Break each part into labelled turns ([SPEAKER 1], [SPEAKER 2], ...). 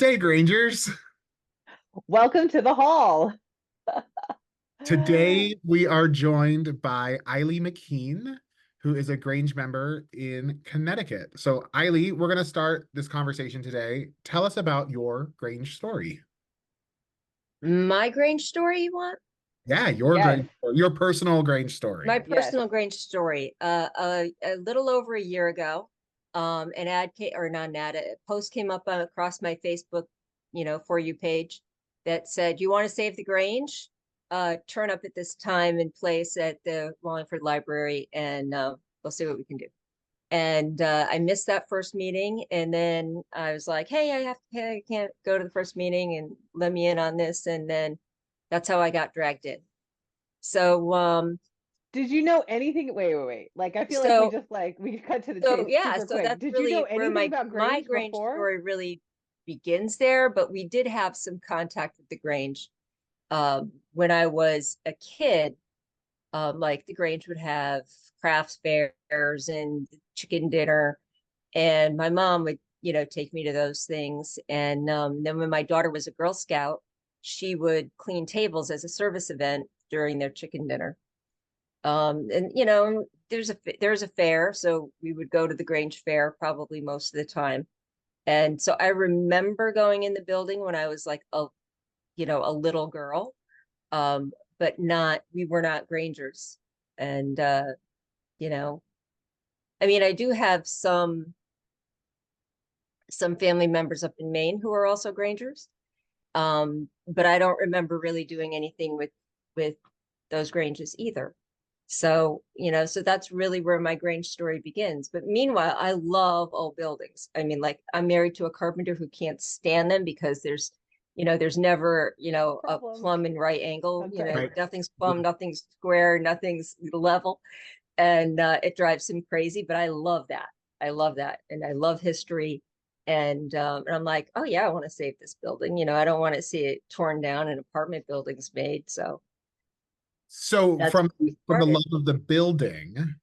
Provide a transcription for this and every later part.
[SPEAKER 1] day, Grangers.
[SPEAKER 2] Welcome to the hall.
[SPEAKER 1] Today we are joined by Aili McKeen, who is a Grange member in Connecticut. So, Aili, we're going to start this conversation today. Tell us about your Grange story.
[SPEAKER 3] My Grange story, you want?
[SPEAKER 1] Yeah, your
[SPEAKER 2] Yes,
[SPEAKER 1] Grange, your personal Grange
[SPEAKER 3] My
[SPEAKER 1] story.
[SPEAKER 2] yes.
[SPEAKER 3] personal Grange story. A little over a year ago, an ad came, or not an ad, a post came up across my Facebook, For You page that said, "You want to save the Grange? Turn up at this time and place at the Wallingford Library, and we'll see what we can do." And I missed that first meeting, and then I was like, "Hey, I can't go to the first meeting, and let me in on this." And then that's how I got dragged in. So,
[SPEAKER 2] Did you know anything? Wait. Like, I feel like
[SPEAKER 3] so,
[SPEAKER 2] we cut to the
[SPEAKER 3] so
[SPEAKER 2] chase
[SPEAKER 3] yeah,
[SPEAKER 2] super
[SPEAKER 3] so
[SPEAKER 2] quick.
[SPEAKER 3] that's
[SPEAKER 2] Did you know
[SPEAKER 3] really where
[SPEAKER 2] anything
[SPEAKER 3] my
[SPEAKER 2] about
[SPEAKER 3] my
[SPEAKER 2] Grange
[SPEAKER 3] Grange
[SPEAKER 2] before?
[SPEAKER 3] story really begins there. But we did have some contact with the Grange when I was a kid. Like the Grange would have crafts fairs and chicken dinner, and my mom would, take me to those things. And then when my daughter was a Girl Scout, she would clean tables as a service event during their chicken dinner. And there's a fair, so we would go to the Grange Fair probably most of the time. And so I remember going in the building when I was like a little girl, but not we were not Grangers. And you know, I mean, I do have some family members up in Maine who are also Grangers. But I don't remember really doing anything with those Granges either. So, so that's really where my Grange story begins. But meanwhile, I love old buildings. I mean, like, I'm married to a carpenter who can't stand them because there's never, a
[SPEAKER 2] Problems.
[SPEAKER 3] plumb and right angle.
[SPEAKER 2] I'm sorry.
[SPEAKER 1] Right.
[SPEAKER 3] Nothing's plumb, nothing's square, nothing's level. And it drives him crazy. But I love that. I love that. And I love history. And I'm like, oh yeah, I want to save this building. I don't want to see it torn down and apartment buildings made. So
[SPEAKER 1] So,
[SPEAKER 3] that's
[SPEAKER 1] from
[SPEAKER 3] how we
[SPEAKER 1] from the
[SPEAKER 3] started.
[SPEAKER 1] love of the building,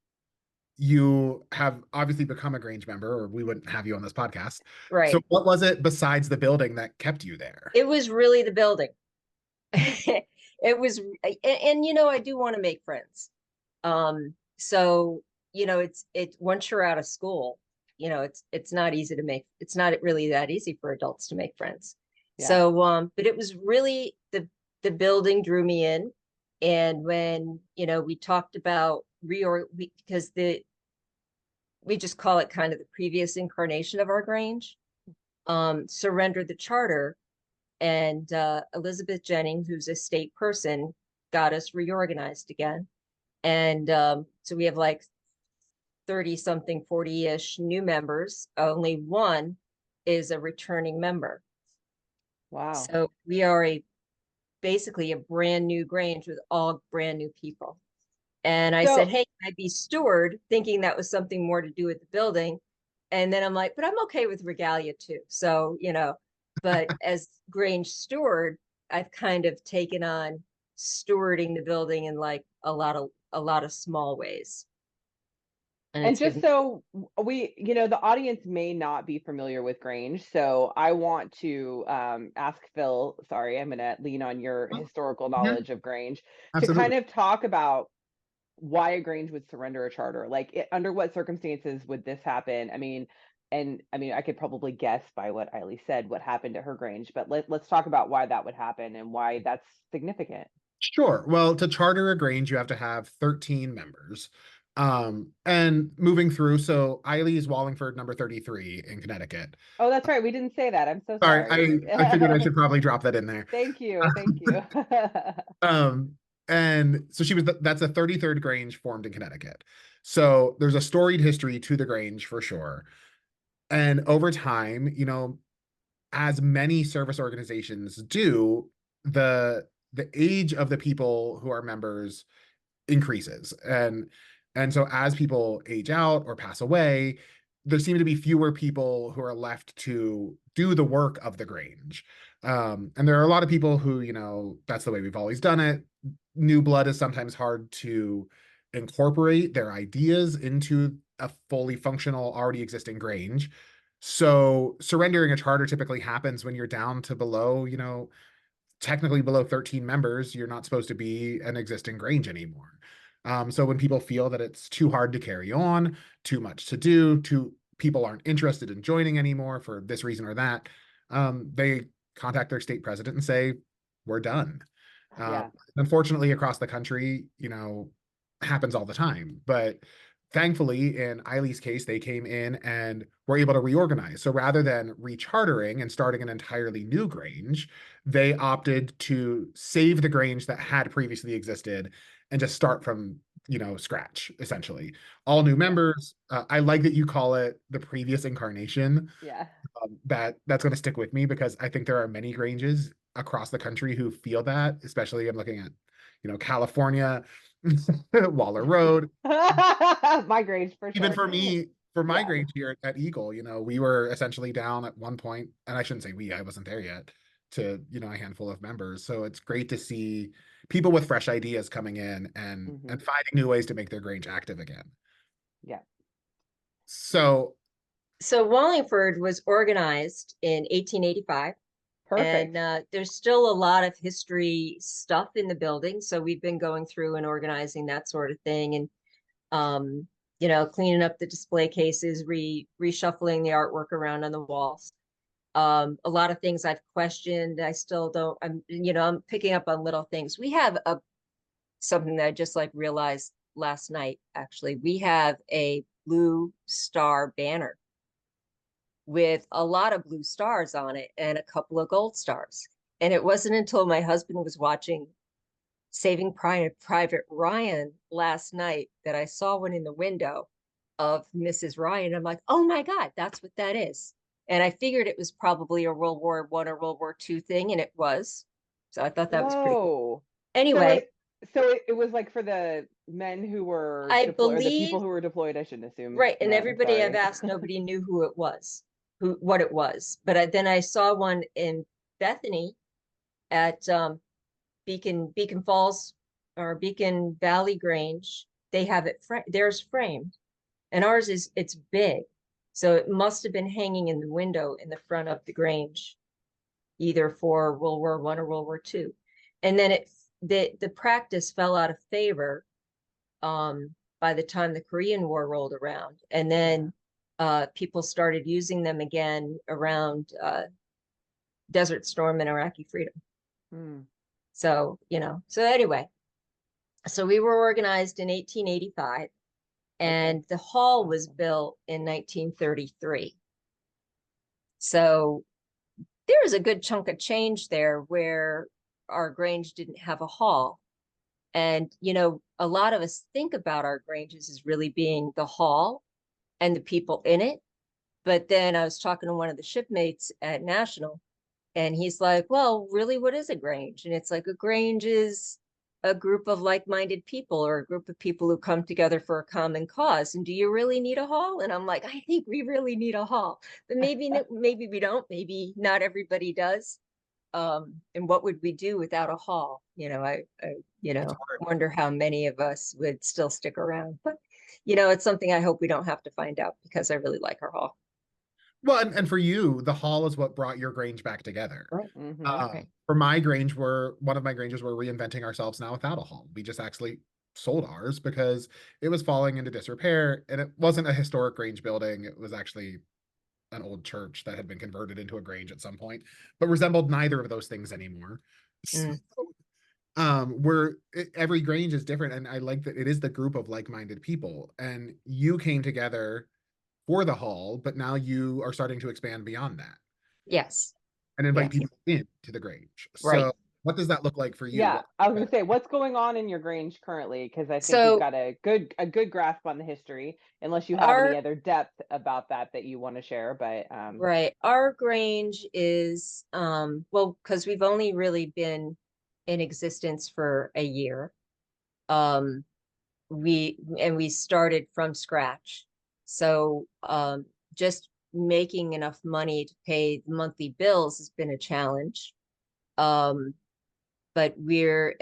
[SPEAKER 1] you have obviously become a Grange member, or we wouldn't have you on this podcast. So,
[SPEAKER 3] Right.
[SPEAKER 1] what was it besides the building that kept you there?
[SPEAKER 3] It was really the building. It was, and I do want to make friends. So, it's once you're out of school, it's not really that easy for adults to make friends.
[SPEAKER 2] Yeah.
[SPEAKER 3] So, but it was really the building drew me in. And when, we talked about because we just call it kind of the previous incarnation of our Grange, surrendered the charter, and Elizabeth Jennings, who's a state person, got us reorganized again. And so we have like 30 something, 40-ish new members. Only one is a returning member.
[SPEAKER 2] Wow.
[SPEAKER 3] So we are basically a brand new Grange with all brand new people. And I said,
[SPEAKER 2] So,
[SPEAKER 3] hey, can I be steward? Thinking that was something more to do with the building. And then I'm like, but I'm okay with regalia too. So, but as Grange steward, I've kind of taken on stewarding the building in like a lot of small ways. And
[SPEAKER 2] and
[SPEAKER 3] it's
[SPEAKER 2] just
[SPEAKER 3] been
[SPEAKER 2] so the audience may not be familiar with Grange, so I want to ask Phil, sorry, I'm going to lean on your historical
[SPEAKER 1] Yeah,
[SPEAKER 2] knowledge of Grange to kind
[SPEAKER 1] absolutely.
[SPEAKER 2] of talk about why a Grange would surrender a charter. Like, under what circumstances would this happen? I mean, I could probably guess by what Eiley said what happened to her Grange, but let's talk about why that would happen and why that's significant.
[SPEAKER 1] Sure. Well, to charter a Grange, you have to have 13 members. And moving through, so Eiley is Wallingford number 33 in Connecticut.
[SPEAKER 2] Oh, that's right. We didn't say that. I'm so
[SPEAKER 1] Sorry,
[SPEAKER 2] sorry.
[SPEAKER 1] I figured I should probably drop that in there.
[SPEAKER 2] Thank you. Thank you.
[SPEAKER 1] Um, and so that's a 33rd Grange formed in Connecticut. So there's a storied history to the Grange for sure. And over time, as many service organizations do, the age of the people who are members increases. And so as people age out or pass away, there seem to be fewer people who are left to do the work of the Grange. And there are a lot of people who, that's the way we've always done it. New blood is sometimes hard to incorporate their ideas into a fully functional, already existing Grange. So surrendering a charter typically happens when you're down to below, technically below 13 members. You're not supposed to be an existing Grange anymore. So when people feel that it's too hard to carry on, too much to do, people aren't interested in joining anymore for this reason or that, they contact their state president and say, we're done.
[SPEAKER 2] Yeah.
[SPEAKER 1] Unfortunately, across the country, happens all the time. But thankfully, in Eileen's case, they came in and were able to reorganize. So rather than rechartering and starting an entirely new Grange, they opted to save the Grange that had previously existed and just start from scratch, essentially. All new members. I like that you call it the previous incarnation.
[SPEAKER 2] Yeah.
[SPEAKER 1] That's going to stick with me because I think there are many Granges across the country who feel that, especially I'm looking at, California, Waller Road.
[SPEAKER 2] My grades for
[SPEAKER 1] Even
[SPEAKER 2] sure.
[SPEAKER 1] for me, for my
[SPEAKER 2] Yeah.
[SPEAKER 1] grade here at Eagle, we were essentially down at one point, and I shouldn't say we, I wasn't there yet, to, a handful of members. So it's great to see people with fresh ideas coming in and finding new ways to make their Grange active again.
[SPEAKER 2] Yeah.
[SPEAKER 1] So
[SPEAKER 3] Wallingford was organized in 1885.
[SPEAKER 2] Perfect.
[SPEAKER 3] And there's still a lot of history stuff in the building. So we've been going through and organizing that sort of thing, and cleaning up the display cases, reshuffling the artwork around on the walls. A lot of things I've questioned. I still don't. I'm picking up on little things. We have something that I just realized last night. Actually, we have a blue star banner with a lot of blue stars on it and a couple of gold stars. And it wasn't until my husband was watching Saving Private Ryan last night that I saw one in the window of Mrs. Ryan. I'm like, oh my God, that's what that is. And I figured it was probably a World War I or World War II thing, and it was. So I thought that was pretty cool.
[SPEAKER 2] Whoa.
[SPEAKER 3] Anyway,
[SPEAKER 2] So it was like for the men who were
[SPEAKER 3] I
[SPEAKER 2] deployed, or the people
[SPEAKER 3] believe,
[SPEAKER 2] who were deployed, I shouldn't assume
[SPEAKER 3] right. And
[SPEAKER 2] men,
[SPEAKER 3] everybody I've
[SPEAKER 2] sorry.
[SPEAKER 3] asked, nobody knew who it was, what it was. But then I saw one in Bethany at Beacon Falls or Beacon Valley Grange. They have it, theirs framed, and ours it's big. So it must have been hanging in the window in the front of the Grange, either for World War I or World War II. And then the practice fell out of favor by the time the Korean War rolled around. And then people started using them again around Desert Storm and Iraqi Freedom. So, so anyway, so we were organized in 1885, and the hall was built in 1933. So there was a good chunk of change there where our Grange didn't have a hall. And, a lot of us think about our Granges as really being the hall and the people in it. But then I was talking to one of the shipmates at National, and he's like, well, really, what is a Grange? And it's like, a Grange is a group of like-minded people, or a group of people who come together for a common cause. And do you really need a hall? And I'm like, I think we really need a hall, but maybe we don't. Maybe not everybody does. And what would we do without a hall? I wonder how many of us would still stick around. But it's something I hope we don't have to find out, because I really like our hall.
[SPEAKER 1] Well, and for you, the hall is what brought your Grange back together.
[SPEAKER 3] Right.
[SPEAKER 1] Right. For my Grange, one of my Granges, we're reinventing ourselves now without a hall. We just actually sold ours because it was falling into disrepair, and it wasn't a historic Grange building. It was actually an old church that had been converted into a Grange at some point, but resembled neither of those things anymore. So, every Grange is different, and I like that it is the group of like-minded people, and you came together for the hall, but now you are starting to expand beyond that.
[SPEAKER 3] Yes.
[SPEAKER 1] And invite people into the Grange.
[SPEAKER 3] Right.
[SPEAKER 1] So what does that look like for you?
[SPEAKER 2] Yeah, I was gonna say, what's going on in your Grange currently? Because I think we've got a good grasp on the history, unless you have any other depth about that you want to share. But
[SPEAKER 3] right, our Grange is well, because we've only really been in existence for a year. We started from scratch. So just making enough money to pay the monthly bills has been a challenge. But we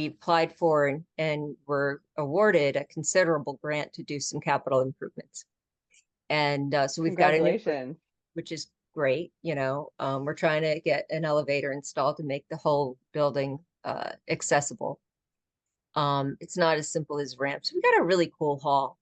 [SPEAKER 3] applied for and were awarded a considerable grant to do some capital improvements. And so we've got a new,
[SPEAKER 2] Congratulations.
[SPEAKER 3] which is great. We're trying to get an elevator installed to make the whole building accessible. It's not as simple as ramps. We got a really cool hall.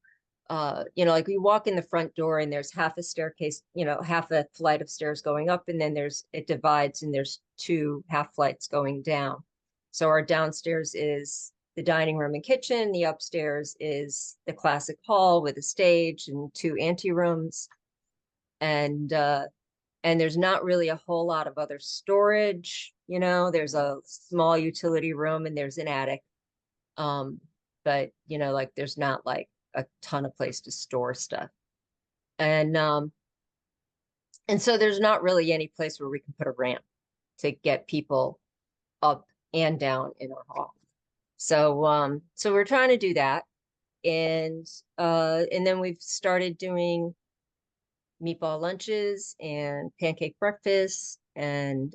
[SPEAKER 3] Like we walk in the front door and there's half a staircase, half a flight of stairs going up, and then it divides and there's 2 half flights going down. So our downstairs is the dining room and kitchen. The upstairs is the classic hall with a stage and 2 ante rooms. And there's not really a whole lot of other storage. There's a small utility room and there's an attic. But like there's not like a ton of place to store stuff. And so there's not really any place where we can put a ramp to get people up and down in our hall. So we're trying to do that. And then we've started doing meatball lunches and pancake breakfast. And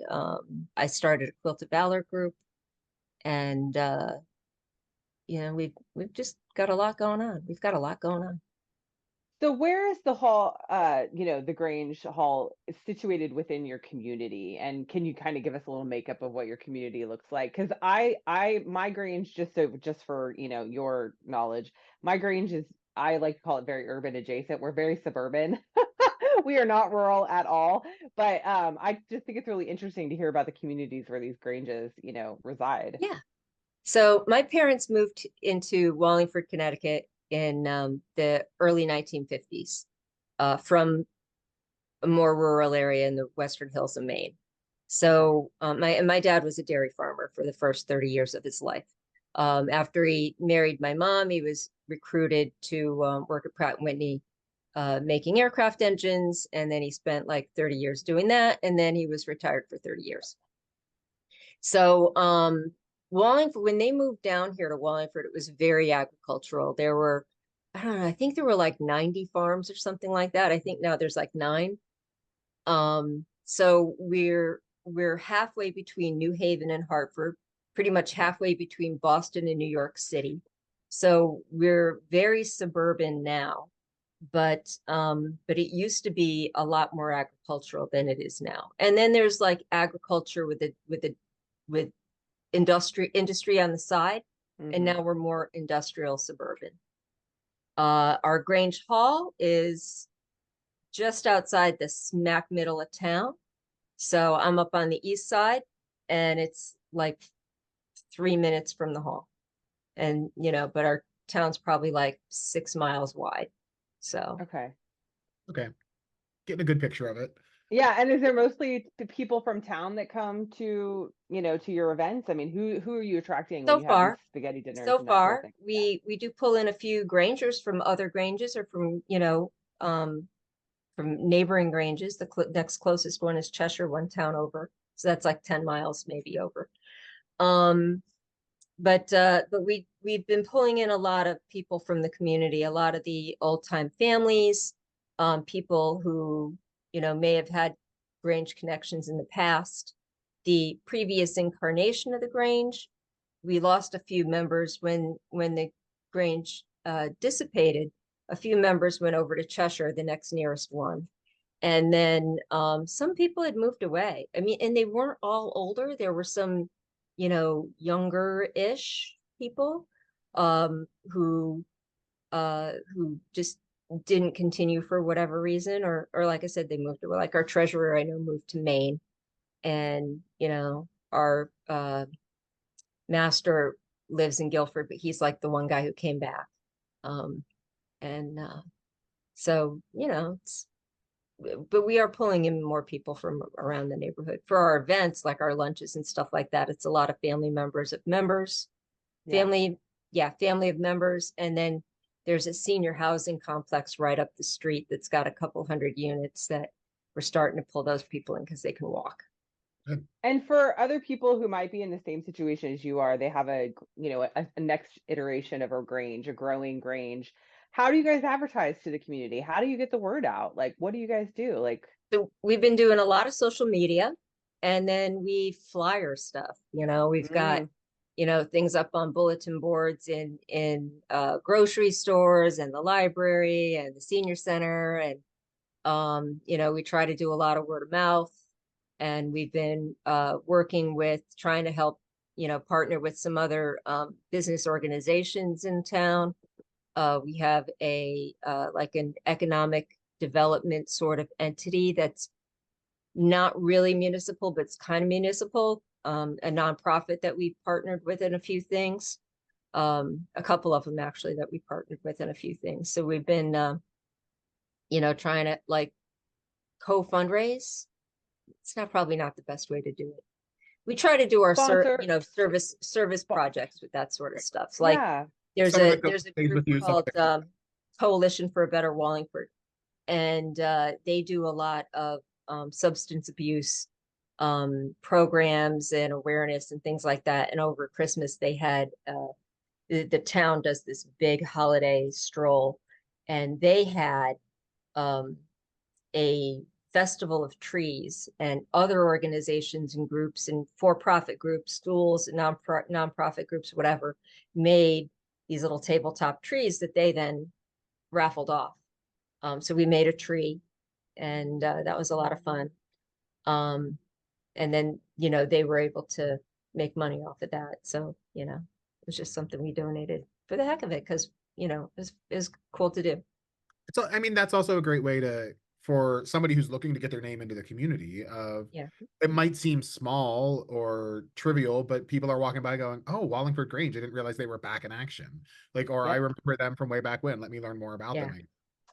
[SPEAKER 3] I started a Quilt of Valor group. And we've just got a lot going on. We've got a lot going on.
[SPEAKER 2] So where is the hall, the Grange Hall is situated within your community? And can you kind of give us a little makeup of what your community looks like? Because my Grange, just for, your knowledge, my Grange is, I like to call it very urban adjacent. We're very suburban. We are not rural at all. But I just think it's really interesting to hear about the communities where these Granges, reside.
[SPEAKER 3] Yeah. So my parents moved into Wallingford, Connecticut in the early 1950s from a more rural area in the Western Hills of Maine. So my dad was a dairy farmer for the first 30 years of his life. After he married my mom, he was recruited to work at Pratt & Whitney making aircraft engines. And then he spent like 30 years doing that. And then he was retired for 30 years. So Wallingford, when they moved down here to Wallingford, it was very agricultural. There were, I don't know, I think there were like 90 farms or something like that. I think now there's like 9. So we're halfway between New Haven and Hartford, pretty much halfway between Boston and New York City. So we're very suburban now, but it used to be a lot more agricultural than it is now. And then there's like agriculture with industry on the side. Mm-hmm. And now we're more industrial suburban. Our Grange Hall is just outside the smack middle of town. So I'm up on the east side and it's like 3 minutes from the hall. And, but our town's probably like 6 miles wide. So.
[SPEAKER 2] Okay.
[SPEAKER 1] Getting a good picture of it.
[SPEAKER 2] Yeah, and is there mostly the people from town that come to your events? I mean, who are you attracting when you have these spaghetti dinners?
[SPEAKER 3] So far, we do pull in a few Grangers from other Granges or from from neighboring Granges. The next closest one is Cheshire, 1 town over, so that's like 10 miles maybe over. But we've been pulling in a lot of people from the community, a lot of the old time families, people who may have had Grange connections in the past. The previous incarnation of the Grange, we lost a few members when the Grange dissipated. A few members went over to Cheshire, the next nearest one. And then some people had moved away. I mean, and they weren't all older. There were some, younger-ish people who just didn't continue for whatever reason, or like I said, they moved away. Like our treasurer, I know, moved to Maine, and our master lives in Guilford, but he's like the one guy who came back. So but we are pulling in more people from around the neighborhood for our events, like our lunches and stuff like that. It's a lot of family members of members, family of members, and then there's a senior housing complex right up the street that's got a couple hundred units that we're starting to pull those people in because they can walk.
[SPEAKER 2] And for other people who might be in the same situation as you are, they have a next iteration of a Grange, a growing Grange. How do you guys advertise to the community? How do you get the word out? Like, what do you guys do?
[SPEAKER 3] So we've been doing a lot of social media, and then we flyer stuff. We've got things up on bulletin boards in grocery stores and the library and the senior center. And, we try to do a lot of word of mouth. And we've been working with trying to help, partner with some other business organizations in town. We have like an economic development sort of entity that's not really municipal, but it's kind of municipal, a nonprofit that we partnered with in a few things. A couple of them actually that we partnered with in a few things. So we've been, trying to like co-fundraise. It's probably not the best way to do it. We try to do our
[SPEAKER 2] Sponsor.
[SPEAKER 3] service projects with that sort of stuff. Like
[SPEAKER 2] Yeah.
[SPEAKER 3] there's
[SPEAKER 1] Some of
[SPEAKER 3] a
[SPEAKER 1] it goes
[SPEAKER 3] there's a
[SPEAKER 1] stays
[SPEAKER 3] group
[SPEAKER 1] with you, some of
[SPEAKER 3] called
[SPEAKER 1] it-
[SPEAKER 3] Coalition for a Better Wallingford, and they do a lot of substance abuse programs and awareness and things like that. And over Christmas, they had the town does this big holiday stroll, and they had a festival of trees, and other organizations and groups and for-profit groups, schools, non-profit groups, whatever, made these little tabletop trees that they then raffled off. So we made a tree, and that was a lot of fun. And then, they were able to make money off of that. So, it was just something we donated for the heck of it, because, it was cool to do.
[SPEAKER 1] So, I mean, that's also a great way for somebody who's looking to get their name into the community of,
[SPEAKER 3] Yeah.
[SPEAKER 1] it might seem small or trivial, but people are walking by going, oh, Wallingford Grange, I didn't realize they were back in action. Like, or I
[SPEAKER 2] Yep.
[SPEAKER 1] remember them from way back when, let me learn more about
[SPEAKER 3] Yeah.
[SPEAKER 1] them.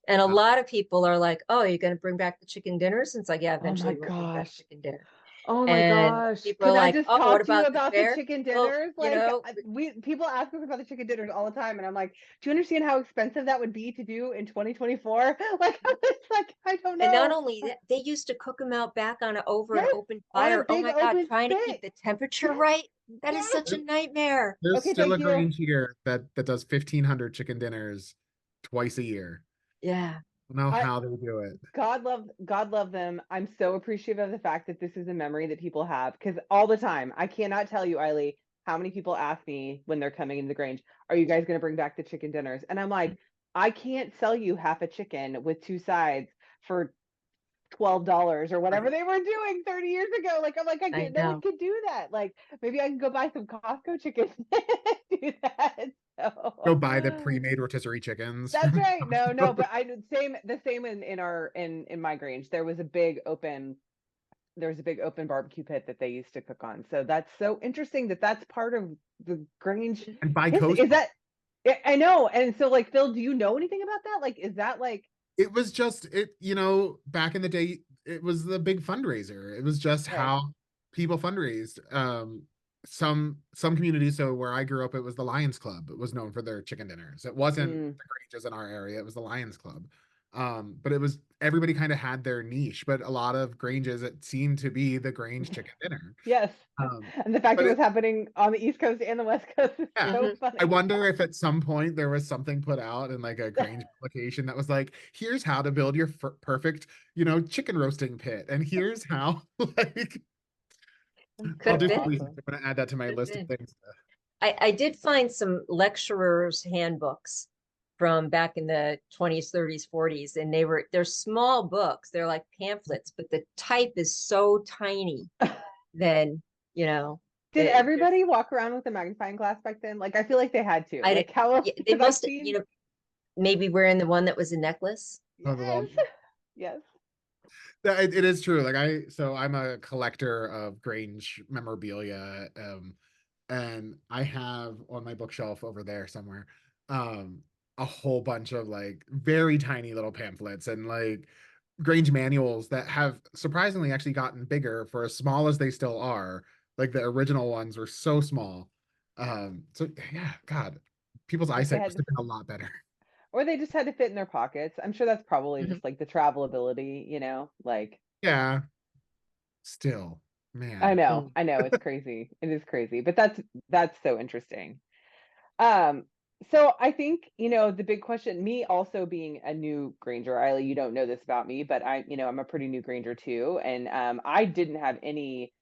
[SPEAKER 3] And a lot of people are like, oh, you're going to bring back the chicken dinners? And it's like, yeah,
[SPEAKER 2] Oh my
[SPEAKER 3] eventually we'll bring back
[SPEAKER 2] gosh.
[SPEAKER 3] chicken dinner.
[SPEAKER 2] Oh my
[SPEAKER 3] And
[SPEAKER 2] gosh.
[SPEAKER 3] people are
[SPEAKER 2] Can I
[SPEAKER 3] like,
[SPEAKER 2] just
[SPEAKER 3] oh, what
[SPEAKER 2] talk to you
[SPEAKER 3] about the
[SPEAKER 2] about the
[SPEAKER 3] fair?
[SPEAKER 2] chicken
[SPEAKER 3] Well,
[SPEAKER 2] dinners? People ask us about the chicken dinners all the time, and I'm like, do you understand how expensive that would be to do in 2024? Like, it's like, I don't know.
[SPEAKER 3] And not only that, they used to cook them out back on over an
[SPEAKER 2] Yes,
[SPEAKER 3] open
[SPEAKER 2] on a
[SPEAKER 3] fire. Oh
[SPEAKER 2] big
[SPEAKER 3] my God,
[SPEAKER 2] open
[SPEAKER 3] trying to keep
[SPEAKER 2] spit.
[SPEAKER 3] the temperature
[SPEAKER 2] Yes,
[SPEAKER 3] right. That is
[SPEAKER 2] yes.
[SPEAKER 3] such a nightmare.
[SPEAKER 1] There's
[SPEAKER 2] Okay,
[SPEAKER 1] still a
[SPEAKER 2] thank you.
[SPEAKER 1] Grange here that does 1,500 chicken dinners twice a year.
[SPEAKER 3] Yeah.
[SPEAKER 1] I don't know how they do it.
[SPEAKER 2] God love them. I'm so appreciative of the fact that this is a memory that people have, because all the time, I cannot tell you, Aili, how many people ask me when they're coming into the Grange, are you guys going to bring back the chicken dinners? And I'm like, I can't sell you half a chicken with 2 sides for $12 or whatever they were doing 30 years ago. Like, I'm like, I
[SPEAKER 3] I
[SPEAKER 2] can't, no one
[SPEAKER 3] know.
[SPEAKER 2] can do that. Like, maybe I can go buy some Costco chicken and do that.
[SPEAKER 1] Go buy the
[SPEAKER 2] So
[SPEAKER 1] pre-made rotisserie chickens.
[SPEAKER 2] that's
[SPEAKER 1] from
[SPEAKER 2] right. No,
[SPEAKER 1] Costco.
[SPEAKER 2] but the same in my Grange. There was a big open barbecue pit that they used to cook on. So that's so interesting that that's part of the Grange
[SPEAKER 1] And buy
[SPEAKER 2] history.
[SPEAKER 1] coast.
[SPEAKER 2] Is that I know. And so, like, Phil, do you know anything about that? Like, is that like
[SPEAKER 1] It was just back in the day, it was the big fundraiser. It was just
[SPEAKER 2] okay?
[SPEAKER 1] how people fundraised. Some communities, so where I grew up, it was the Lions Club. It was known for their chicken dinners. It wasn't
[SPEAKER 2] Mm,
[SPEAKER 1] the Granges in our area, it was the Lions Club. But it was everybody kind of had their niche, but a lot of Granges, it seemed to be the Grange chicken dinner.
[SPEAKER 2] yes.
[SPEAKER 1] Um,
[SPEAKER 2] And the fact
[SPEAKER 1] but
[SPEAKER 2] it was happening on the East Coast and the West Coast is
[SPEAKER 1] yeah,
[SPEAKER 2] so
[SPEAKER 3] Mhm.
[SPEAKER 1] I
[SPEAKER 2] funny.
[SPEAKER 1] wonder if at some point there was something put out in like a Grange publication that was like, here's how to build your perfect, chicken roasting pit. And here's how, like,
[SPEAKER 3] Could
[SPEAKER 1] I'll
[SPEAKER 3] have
[SPEAKER 1] do
[SPEAKER 3] been.
[SPEAKER 1] some research.
[SPEAKER 2] Awesome.
[SPEAKER 1] I'm going to add that to my
[SPEAKER 3] Could have
[SPEAKER 1] list of
[SPEAKER 3] been.
[SPEAKER 1] things.
[SPEAKER 3] I did find some lecturers' handbooks from back in the 20s, 30s, 40s, and they're small books. They're like pamphlets, but the type is so tiny. Then,
[SPEAKER 2] Did
[SPEAKER 3] there's
[SPEAKER 2] everybody walk around with a magnifying glass back then? Like, I feel like they had to.
[SPEAKER 3] I
[SPEAKER 2] Like, how else?
[SPEAKER 3] yeah, they
[SPEAKER 2] Because I've
[SPEAKER 3] must,
[SPEAKER 2] seen.
[SPEAKER 3] maybe wearing the one that was a necklace.
[SPEAKER 1] Oh, the
[SPEAKER 2] Yes.
[SPEAKER 1] long.
[SPEAKER 2] Yes.
[SPEAKER 1] Yeah, it is true. Like so I'm a collector of Grange memorabilia. And I have on my bookshelf over there somewhere, a whole bunch of like very tiny little pamphlets and like Grange manuals that have surprisingly actually gotten bigger for as small as they still are. Like the original ones were so small. So yeah, God, people's
[SPEAKER 2] They
[SPEAKER 1] eyesight
[SPEAKER 2] had
[SPEAKER 1] must
[SPEAKER 2] to,
[SPEAKER 1] have been a lot better.
[SPEAKER 2] or they just had to fit in their pockets. I'm sure that's probably
[SPEAKER 3] Mhm.
[SPEAKER 2] just like the travelability, like.
[SPEAKER 1] Yeah, still, man.
[SPEAKER 3] Mm.
[SPEAKER 2] I know, it's crazy. It is crazy, but that's so interesting. Um, so I think, the big question, me also being a new Granger, Ailey, you don't know this about me, but I'm a pretty new Granger too. And I didn't have any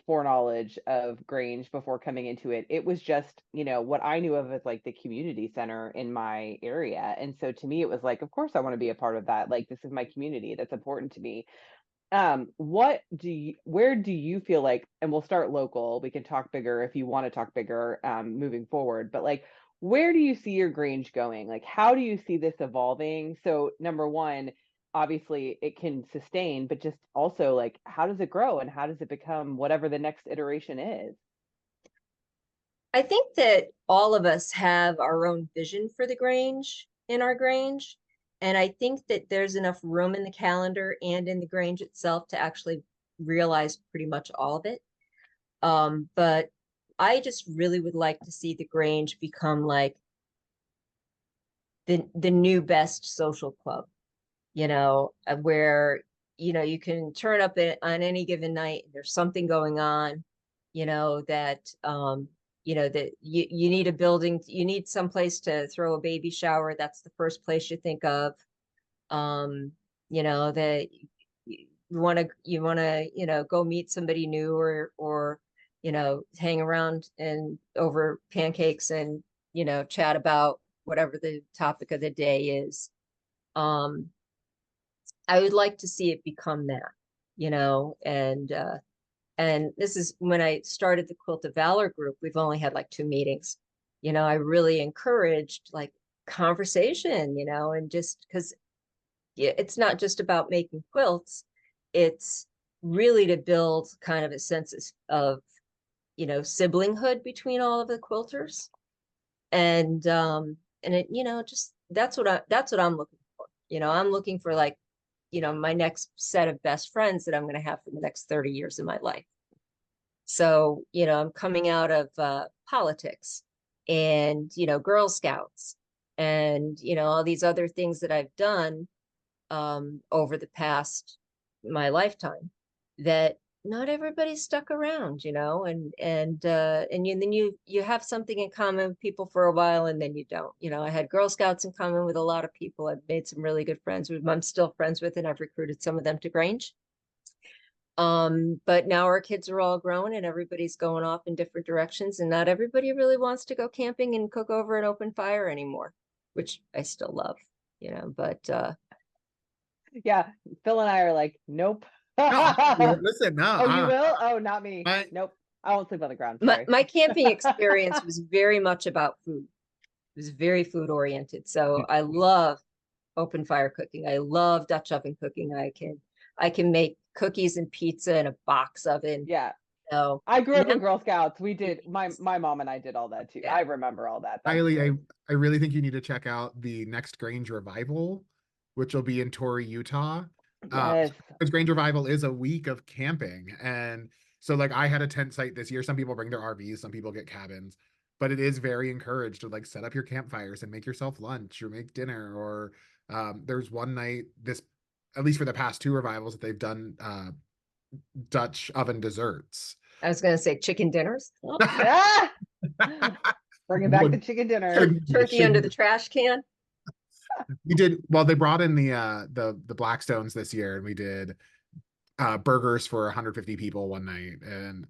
[SPEAKER 2] foreknowledge of Grange before coming into it. It was just, what I knew of as like the community center in my area. And so to me, it was like, of course I want to be a part of that. Like, this is my community. That's important to me. Where do you feel like, and we'll start local, we can talk bigger if you want to talk bigger, moving forward, but like, where do you see your Grange going? Like, how do you see this evolving? So number one, obviously it can sustain, but just also like, how does it grow and how does it become whatever the next iteration is?
[SPEAKER 3] I think that all of us have our own vision for the Grange in our Grange. And I think that there's enough room in the calendar and in the Grange itself to actually realize pretty much all of it. But I just really would like to see the Grange become like the new best social club, where, you can turn up on any given night. There's something going on, that, that you need a building, you need some place to throw a baby shower. That's the first place you think of. That you want to go meet somebody new, or hang around and over pancakes and chat about whatever the topic of the day is. I would like to see it become that, and this is when I started the Quilt of Valor group. We've only had like 2 meetings. I really encouraged like conversation, and just because it's not just about making quilts, it's really to build kind of a sense of siblinghood between all of the quilters. And it, just that's what I'm looking for. I'm looking for like, my next set of best friends that I'm going to have for the next 30 years of my life. So, I'm coming out of politics and, Girl Scouts and, all these other things that I've done over the past my lifetime, that not everybody stuck around, and then you have something in common with people for a while, and then you don't. I had Girl Scouts in common with a lot of people. I've made some really good friends with, I'm still friends with, and I've recruited some of them to Grange. But now our kids are all grown and everybody's going off in different directions, and not everybody really wants to go camping and cook over an open fire anymore, which I still love, but
[SPEAKER 2] Yeah, Phil and I are like, nope.
[SPEAKER 1] Listen, no.
[SPEAKER 2] Oh, you will? Oh, not me. Nope. I won't sleep on the ground. Sorry.
[SPEAKER 3] My camping experience was very much about food. It was very food oriented. So I love open fire cooking. I love Dutch oven cooking. I can make cookies and pizza in a box oven.
[SPEAKER 2] Yeah.
[SPEAKER 3] So
[SPEAKER 2] I grew up in Girl Scouts. We did, my mom and I did all that too.
[SPEAKER 3] Yeah.
[SPEAKER 2] I remember all that.
[SPEAKER 1] Aili, I really think you need to check out the next Grange Revival, which will be in Torrey, Utah.
[SPEAKER 2] Yes.
[SPEAKER 1] Because Grange Revival is a week of camping. And so like I had a tent site this year. Some people bring their RVs, some people get cabins, but it is very encouraged to like set up your campfires and make yourself lunch or make dinner. Or there's one night at least for the past 2 revivals, that they've done Dutch oven desserts.
[SPEAKER 3] I was going to say chicken dinners.
[SPEAKER 2] Bringing back the chicken dinner.
[SPEAKER 3] Turkey under the trash can.
[SPEAKER 1] We did, well, they brought in the Blackstones this year, and we did burgers for 150 people one night, and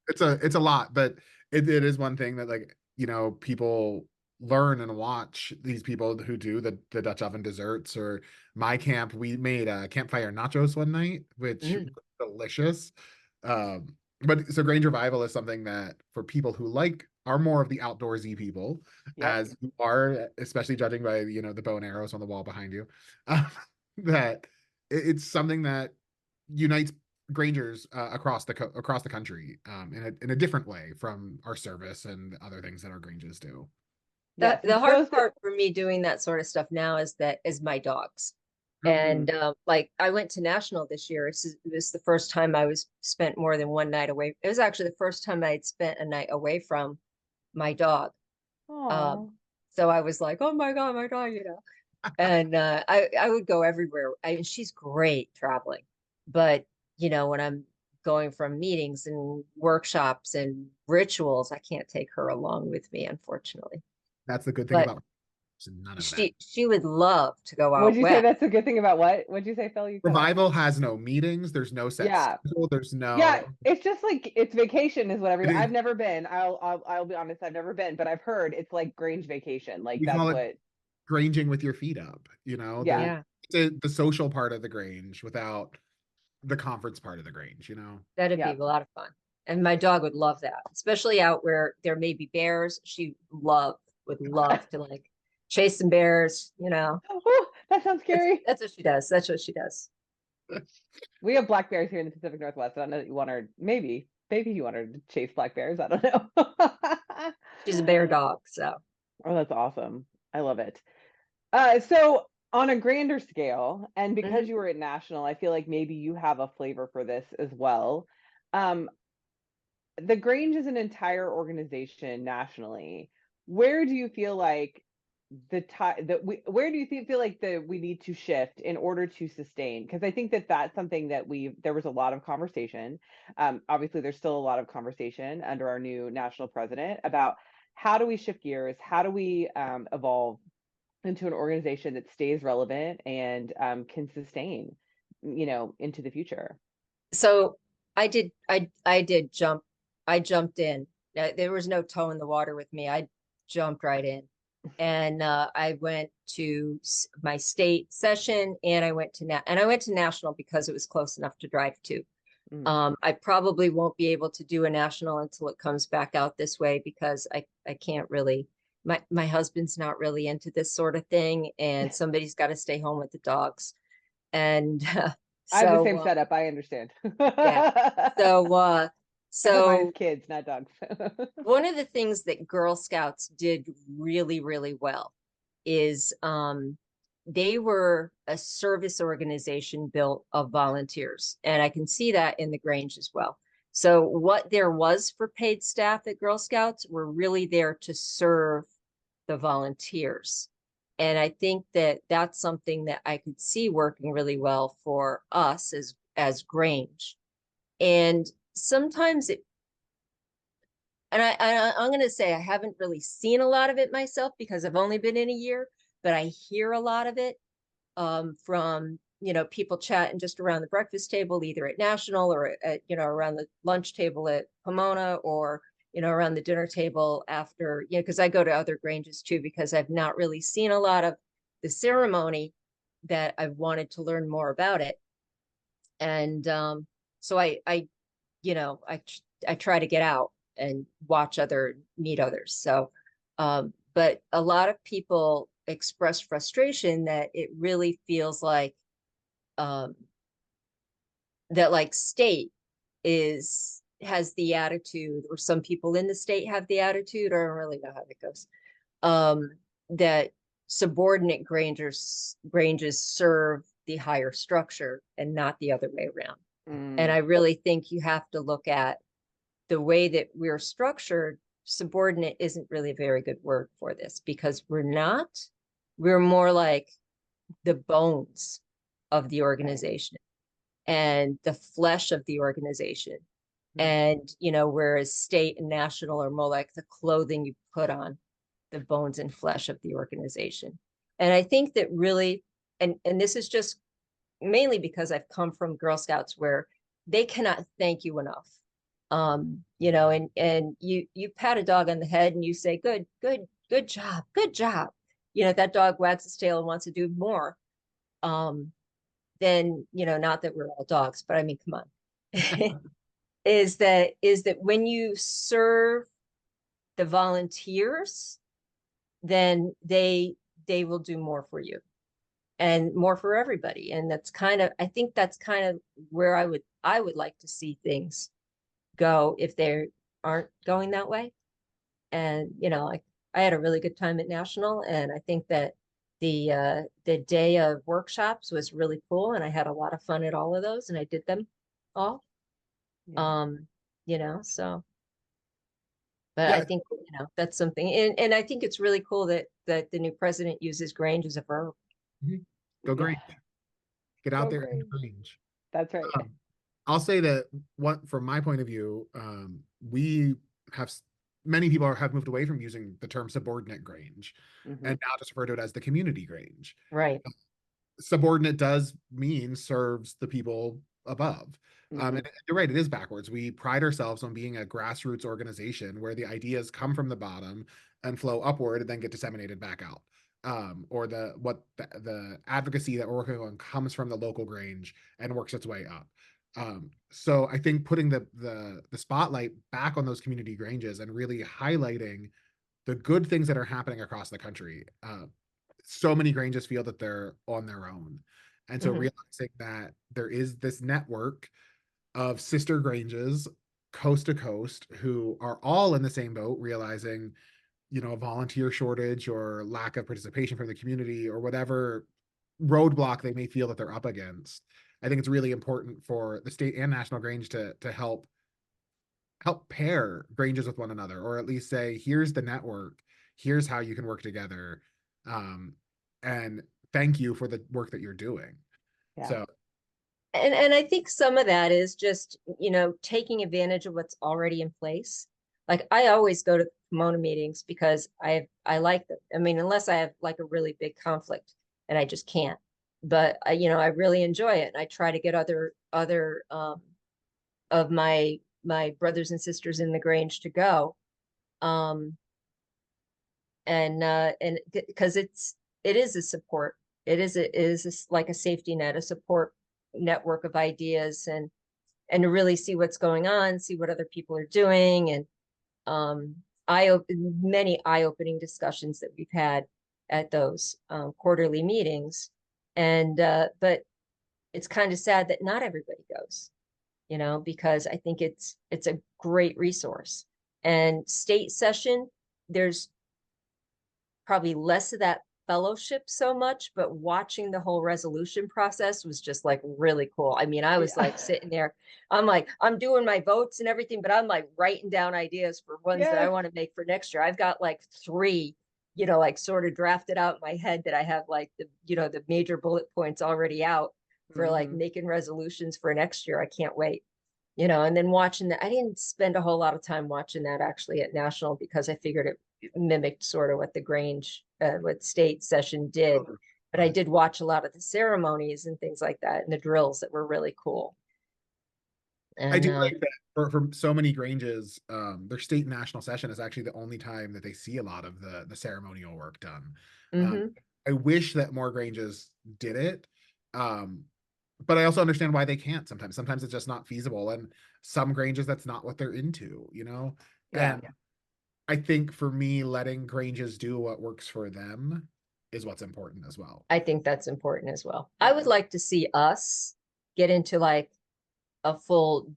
[SPEAKER 1] it's a lot, but it is one thing that, like, people learn and watch these people who do the Dutch oven desserts. Or my camp, we made campfire nachos one night, which was delicious. But so Grange Revival is something that for people who are more of the outdoorsy people, as you are, especially judging by the bow and arrows on the wall behind you, that it's something that unites Grangers across the country in a different way from our service and other things that our Granges do.
[SPEAKER 3] The hard part for me doing that sort of stuff now is my dogs. And like I went to National this year. It was the first time I spent more than one night away. It was actually the first time I'd spent a night away from my dog. So I was like, oh my God, my dog, and I would go everywhere. She's great traveling, but when I'm going from meetings and workshops and rituals, I can't take her along with me, unfortunately.
[SPEAKER 1] That's the good thing about None of that.
[SPEAKER 3] She would love to go
[SPEAKER 2] Would
[SPEAKER 3] out
[SPEAKER 2] you say
[SPEAKER 3] west.
[SPEAKER 2] that's a good thing about what? Would you say, Phil? You cut out.
[SPEAKER 1] Revival has no meetings. There's no set
[SPEAKER 2] Yeah.
[SPEAKER 1] schedule. There's
[SPEAKER 2] Yeah,
[SPEAKER 1] no.
[SPEAKER 2] it's just like it's vacation is what
[SPEAKER 1] It is,
[SPEAKER 2] I've never been. I'll be honest, I've never been, but I've heard it's like Grange vacation. Like
[SPEAKER 1] we
[SPEAKER 2] that's
[SPEAKER 1] call it
[SPEAKER 2] what.
[SPEAKER 1] granging with your feet up. You know,
[SPEAKER 2] Yeah.
[SPEAKER 3] Yeah,
[SPEAKER 1] the social part of the Grange without the conference part of the Grange. You know.
[SPEAKER 3] that'd be
[SPEAKER 2] Yeah.
[SPEAKER 3] a lot of fun. And my dog would love that, especially out where there may be bears. She would love to like chase some bears, you know.
[SPEAKER 2] Oh, that sounds scary.
[SPEAKER 3] That's what she does. That's what she does.
[SPEAKER 2] We have black bears here in the Pacific Northwest. I don't know that you want her. Maybe you want her to chase black bears. I don't know.
[SPEAKER 3] She's a bear dog, so.
[SPEAKER 2] Oh, that's awesome. I love it. So on a grander scale, and because you were at national, I feel like maybe you have a flavor for this as well. The Grange is an entire organization nationally. Where do you feel like where do you feel like we need to shift in order to sustain? Because I think that that's something that there was a lot of conversation. Obviously, there's still a lot of conversation under our new national president about how do we shift gears? How do we evolve into an organization that stays relevant and can sustain, into the future?
[SPEAKER 3] So I jumped in. There was no toe in the water with me. I jumped right in. And I went to my state session, and I went to national because it was close enough to drive to. I probably won't be able to do a national until it comes back out this way, because I can't really, my husband's not really into this sort of thing, and somebody's got to stay home with the dogs. And
[SPEAKER 2] I have the same setup. I understand.
[SPEAKER 3] yeah.
[SPEAKER 2] Mine is kids, not dogs.
[SPEAKER 3] One of the things that Girl Scouts did really, really well is they were a service organization built of volunteers. And I can see that in the Grange as well. So what there was for paid staff at Girl Scouts were really there to serve the volunteers. And I think that that's something that I could see working really well for us as Grange. And sometimes I'm going to say I haven't really seen a lot of it myself because I've only been in a year, but I hear a lot of it from, people chatting just around the breakfast table, either at National or at, around the lunch table at Pomona, or, around the dinner table after, because I go to other Granges too, because I've not really seen a lot of the ceremony that I've wanted to learn more about it. And so I try to get out and meet others. So, but a lot of people express frustration that it really feels like, that like state has the attitude, or some people in the state have the attitude, or I don't really know how that goes, that subordinate Granges serve the higher structure and not the other way around. And I really think you have to look at the way that we're structured. Subordinate isn't really a very good word for this, because we're more like the bones of the organization and the flesh of the organization. And, whereas state and national are more like the clothing you put on the bones and flesh of the organization. And I think that really, and this is just mainly because I've come from Girl Scouts where they cannot thank you enough. And you pat a dog on the head and you say, good job. That dog wags its tail and wants to do more. Then, not that we're all dogs, but I mean, come on. is that when you serve the volunteers, then they will do more for you and more for everybody. And I think that's kind of where I would like to see things go if they aren't going that way. And, I had a really good time at National, and I think that the day of workshops was really cool, and I had a lot of fun at all of those, and I did them all. So, but
[SPEAKER 1] Yeah.
[SPEAKER 3] I think, that's something, and I think it's really cool that the new president uses Grange as a verb.
[SPEAKER 1] Go Grange. Get out
[SPEAKER 2] Go
[SPEAKER 1] there and
[SPEAKER 2] Grange.
[SPEAKER 1] Grange.
[SPEAKER 2] That's right.
[SPEAKER 1] I'll say that from my point of view, we have many people have moved away from using the term subordinate Grange
[SPEAKER 2] Mhm.
[SPEAKER 1] and now just refer to it as the community Grange.
[SPEAKER 3] Right.
[SPEAKER 1] Subordinate does mean serves the people above.
[SPEAKER 2] Mhm.
[SPEAKER 1] And you're right, it is backwards. We pride ourselves on being a grassroots organization where the ideas come from the bottom and flow upward and then get disseminated back out. Or the advocacy that we're working on comes from the local Grange and works its way up. So I think putting the spotlight back on those community Granges and really highlighting the good things that are happening across the country. So many Granges feel that they're on their own. And so
[SPEAKER 3] Mhm.
[SPEAKER 1] realizing that there is this network of sister Granges coast to coast who are all in the same boat, realizing, a volunteer shortage or lack of participation from the community or whatever roadblock they may feel that they're up against. I think it's really important for the state and national Grange to help pair Granges with one another, or at least say, here's the network, here's how you can work together. And thank you for the work that you're doing.
[SPEAKER 2] Yeah.
[SPEAKER 1] So
[SPEAKER 3] And I think some of that is just, taking advantage of what's already in place. Like I always go to Pomona meetings because I like them. I mean, unless I have like a really big conflict and I just can't. But I really enjoy it. And I try to get other of my brothers and sisters in the Grange to go. Um and because it is a support. Like a safety net, a support network of ideas, and to really see what's going on, see what other people are doing, and um, many eye-opening discussions that we've had at those quarterly meetings. And but it's kind of sad that not everybody goes, because I think it's a great resource. And state session, there's probably less of that fellowship so much, but watching the whole resolution process was just like really cool. I mean, I was like sitting there, I'm doing my votes and everything, but I'm like writing down ideas for ones that I
[SPEAKER 2] Yes.
[SPEAKER 3] want to make for next year. I've got like 3, like sort of drafted out in my head that I have like the major bullet points already out for like
[SPEAKER 2] Mhm.
[SPEAKER 3] making resolutions for next year. I can't wait. And then watching that, I didn't spend a whole lot of time watching that actually at national because I figured it mimicked sort of what the Grange, what state session did. But I did watch a lot of the ceremonies and things like that and the drills that were really cool.
[SPEAKER 1] I
[SPEAKER 3] And
[SPEAKER 1] do like that for so many Granges, their state and national session is actually the only time that they see a lot of the ceremonial work done. Um,
[SPEAKER 3] mhm.
[SPEAKER 1] I wish that more Granges did it. Um, but I also understand why they can't sometimes. Sometimes it's just not feasible. And some Granges, that's not what they're into.
[SPEAKER 2] Yeah.
[SPEAKER 1] And I think for me, letting Granges do what works for them is what's important as well.
[SPEAKER 3] I think that's important as well. I would like to see us get into like a full,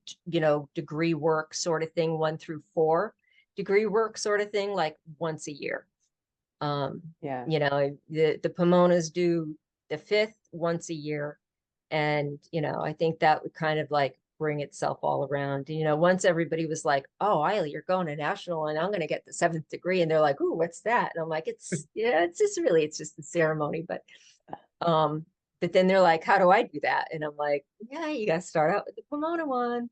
[SPEAKER 3] degree work sort of thing, 1 through 4 degree work sort of thing, like once a year.
[SPEAKER 2] Yeah.
[SPEAKER 3] The Pomonas do the 5th once a year. And, I think that would kind of like bring itself all around. Once everybody was like, oh, Aili, you're going to national and I'm going to get the 7th degree. And they're like, ooh, what's that? And I'm like, it's just the ceremony. But then they're like, how do I do that? And I'm like, yeah, you got to start out with the Pomona one.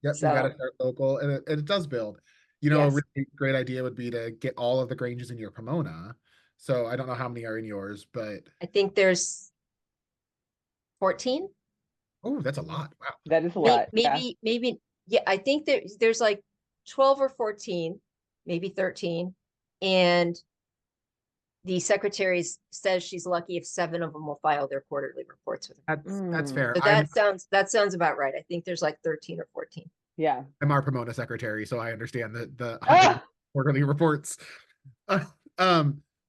[SPEAKER 1] Yep, you got to
[SPEAKER 3] So
[SPEAKER 1] start local, and it does build. A
[SPEAKER 3] yes,
[SPEAKER 1] really great idea would be to get all of the Granges in your Pomona. So I don't know how many are in yours, but
[SPEAKER 3] I think there's 14.
[SPEAKER 1] oh, that's a lot. Wow.
[SPEAKER 2] That is a lot. Yeah.
[SPEAKER 3] Maybe, yeah, I think there's like 12 or 14, maybe 13. And the secretary says she's lucky if 7 of them will file their quarterly reports with her.
[SPEAKER 1] That's
[SPEAKER 2] Mm.
[SPEAKER 1] fair.
[SPEAKER 3] So that sounds about right. I think there's like 13 or 14.
[SPEAKER 2] Yeah.
[SPEAKER 1] I'm our Pomona secretary, so I understand the 100
[SPEAKER 2] Ah!
[SPEAKER 1] quarterly reports. Uh,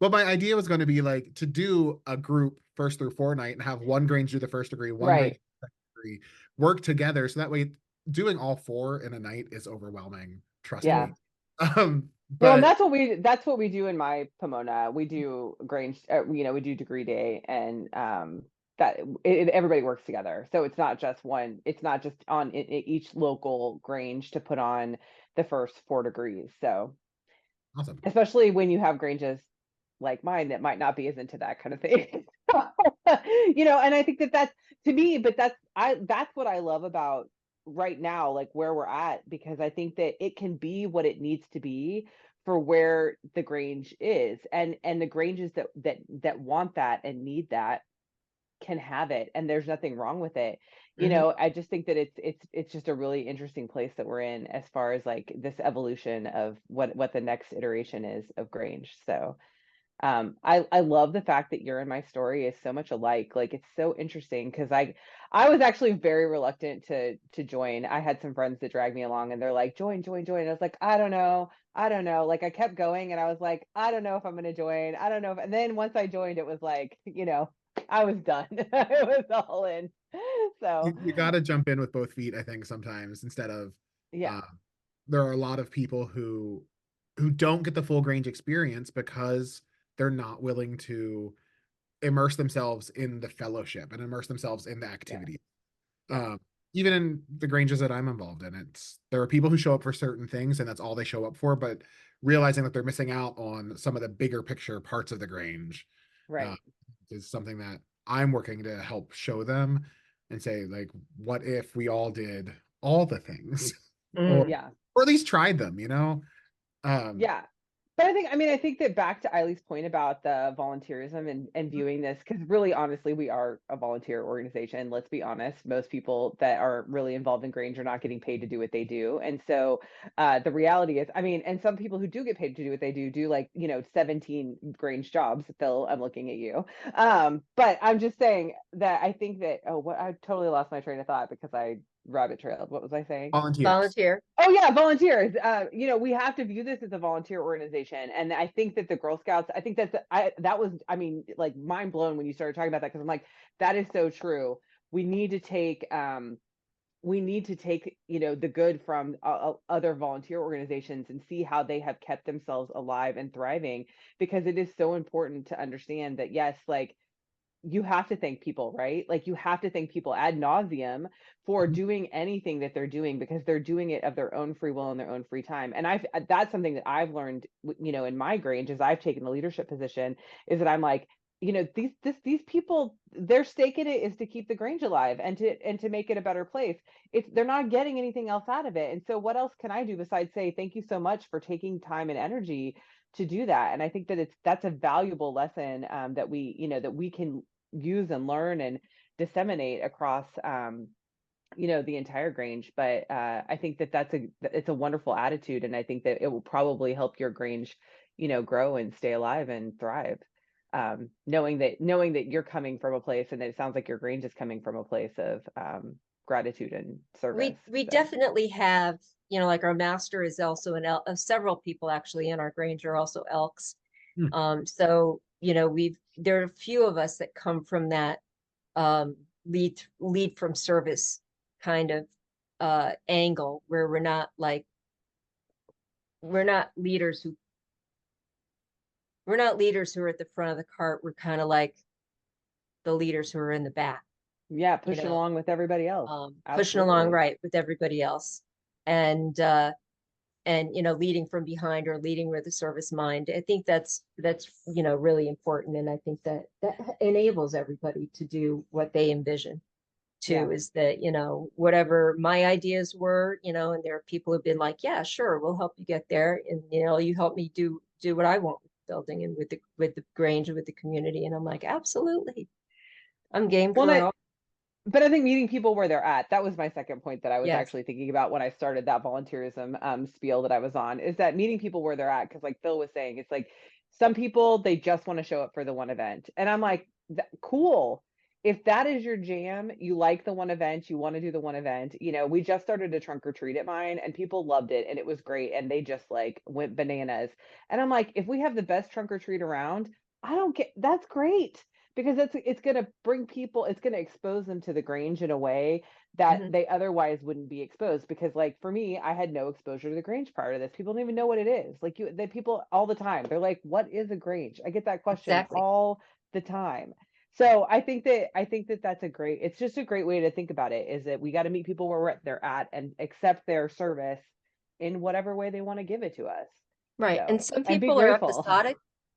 [SPEAKER 1] well, my idea was going to be like to do a group 1st through 4 night and have one Grange do the 1st degree, one Grange
[SPEAKER 2] Right.
[SPEAKER 1] do the 2nd degree, work together. So that way, doing all 4 in a night is overwhelming. Trust
[SPEAKER 2] Yeah.
[SPEAKER 1] me.
[SPEAKER 2] Well, and
[SPEAKER 1] But
[SPEAKER 2] that's what we do in my Pomona. We do Grange, we do degree day, and everybody works together. So it's not just one. It's not just on each local Grange to put on the first 4 degrees. So
[SPEAKER 1] awesome.
[SPEAKER 2] especially when you have Granges like mine that might not be as into that kind of thing. And I think that's to me, but that's what I love about right now, like where we're at, because I think that it can be what it needs to be for where the Grange is, and the Granges that want that and need that can have it, and there's nothing wrong with it.
[SPEAKER 3] Mhm.
[SPEAKER 2] I just think that it's just a really interesting place that we're in as far as like this evolution of what the next iteration is of Grange. So I love the fact that your and my story is so much alike. Like it's so interesting because I was actually very reluctant to join. I had some friends that dragged me along and they're like, join, join, join. And I was like, I don't know. I don't know. Like I kept going and I was like, I don't know if I'm gonna join. I don't know if, and then once I joined, it was like, I was done. It was all in. So
[SPEAKER 1] You got to jump in with both feet, I think, sometimes instead of
[SPEAKER 2] yeah,
[SPEAKER 1] uh, there are a lot of people who don't get the full Grange experience because they're not willing to immerse themselves in the fellowship and immerse themselves in the
[SPEAKER 2] yeah,
[SPEAKER 1] activity.
[SPEAKER 2] yeah,
[SPEAKER 1] Um, Even in the Granges that I'm involved in, there are people who show up for certain things and that's all they show up for, but realizing that they're missing out on some of the bigger picture parts of the Grange uh,
[SPEAKER 2] right.
[SPEAKER 1] is something that I'm working to help show them and say, like, what if we all did all the things, or
[SPEAKER 3] Mhm.
[SPEAKER 2] Yeah.
[SPEAKER 1] or at least tried them, you know? Um,
[SPEAKER 2] Yeah. But I think that back to Eileen's point about the volunteerism and viewing this, because really honestly, we are a volunteer organization. Let's be honest. Most people that are really involved in Grange are not getting paid to do what they do. And so the reality is, and some people who do get paid to do what they do like, 17 Grange jobs. Phil, I'm looking at you. But I'm just saying that I think that, I totally lost my train of thought because I rabbit trailed. What was I saying?
[SPEAKER 1] Volunteers.
[SPEAKER 3] Volunteer.
[SPEAKER 2] Oh yeah, volunteers. We have to view this as a volunteer organization, and I think that the Girl Scouts. I think that was. Like mind blown when you started talking about that because I'm like, that is so true. We need to take. We need to take the good from other volunteer organizations and see how they have kept themselves alive and thriving, because it is so important to understand that yes, like you have to thank people, right? Like you have to thank people ad nauseum for doing anything that they're doing because they're doing it of their own free will and their own free time. And that's something that I've learned, in my Grange as I've taken the leadership position, is that I'm like, these people, their stake in it is to keep the Grange alive and to make it a better place. They're not getting anything else out of it. And so what else can I do besides say thank you so much for taking time and energy to do that? And I think that that's a valuable lesson, that we can use and learn and disseminate across the entire Grange. But I think that it's a wonderful attitude, and I think that it will probably help your Grange grow and stay alive and thrive, knowing that you're coming from a place, and it sounds like your Grange is coming from a place of gratitude and service.
[SPEAKER 3] We
[SPEAKER 2] So
[SPEAKER 3] definitely have, like our master is also an elk. Several people actually in our Grange are also elks.
[SPEAKER 1] Hmm.
[SPEAKER 3] So there are a few of us that come from that um, lead from service kind of angle, where we're not leaders who we're not leaders who are at the front of the cart. We're kind of like the leaders who are in the back,
[SPEAKER 2] yeah,
[SPEAKER 3] you
[SPEAKER 2] pushing
[SPEAKER 3] know,
[SPEAKER 2] along with everybody else.
[SPEAKER 3] pushing along
[SPEAKER 2] Absolutely.
[SPEAKER 3] right with everybody else, and leading from behind or leading with a service mind. I think that's really important, and I think that enables everybody to do what they envision
[SPEAKER 2] Yeah.
[SPEAKER 3] too. Is that whatever my ideas were, and there are people who've been like, yeah, sure, we'll help you get there, and you help me do what I want with the building and with the Grange and with the community, and I'm like, absolutely, I'm game
[SPEAKER 2] Well,
[SPEAKER 3] for it all.
[SPEAKER 2] but I think meeting people where they're at, that was my second point that I was
[SPEAKER 3] Yes.
[SPEAKER 2] actually thinking about when I started that volunteerism spiel that I was on, is that meeting people where they're at. Cause like Phil was saying, it's like some people, they just want to show up for the one event. And I'm like, cool. If that is your jam, you like the one event, you want to do the one event. We just started a trunk or treat at mine and people loved it and it was great. And they just like went bananas. And I'm like, if we have the best trunk or treat around, I don't get, that's great, because it's going to bring people, it's going to expose them to the Grange in a way that
[SPEAKER 3] Mhm.
[SPEAKER 2] they otherwise wouldn't be exposed. Because like for me, I had no exposure to the Grange prior to this. People don't even know what it is. Like the people all the time, they're like, what is a Grange? I get that question
[SPEAKER 3] Exactly.
[SPEAKER 2] all the time. So I think that that's it's just a great way to think about it, is that we got to meet people where they're at and accept their service in whatever way they want to give it to us.
[SPEAKER 3] Right. And
[SPEAKER 2] So,
[SPEAKER 3] some
[SPEAKER 2] and be
[SPEAKER 3] people are
[SPEAKER 2] grateful.
[SPEAKER 3] episodic.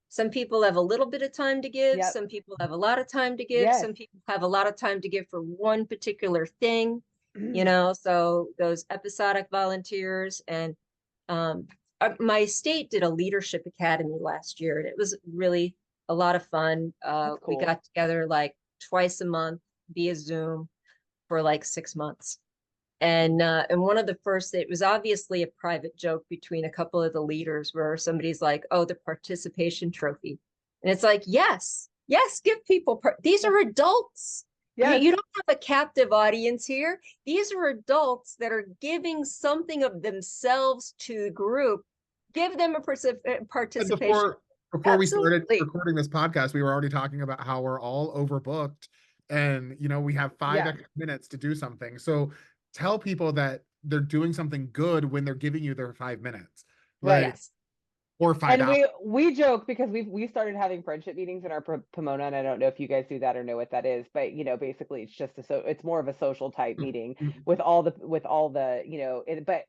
[SPEAKER 3] Some people have a little bit of time to give.
[SPEAKER 2] Yep.
[SPEAKER 3] Some people have a lot of time to give.
[SPEAKER 2] Yes.
[SPEAKER 3] Some people have a lot of time to give for one particular thing. you know, so those episodic volunteers. And my state did a leadership academy last year, and it was really a lot of fun.
[SPEAKER 2] That's
[SPEAKER 3] We
[SPEAKER 2] cool.
[SPEAKER 3] got together like twice a month via Zoom for like 6 months. And one of the first, it was obviously a private joke between a couple of the leaders where somebody's like, oh, the participation trophy. And it's like, yes, give people, these are adults.
[SPEAKER 2] Yes.
[SPEAKER 3] You don't have a captive audience here. These are adults that are giving something of themselves to the group. Give them a participation.
[SPEAKER 1] Before we started recording this podcast, we were already talking about how we're all overbooked, and we have 5 extra minutes to do something. So tell people that they're doing something good when they're giving you their 5 minutes,
[SPEAKER 2] Right?
[SPEAKER 3] Yes.
[SPEAKER 1] Or $5.
[SPEAKER 2] And we joke because we started having friendship meetings in our Pomona, and I don't know if you guys do that or know what that is, but basically it's just it's more of a social type meeting with all the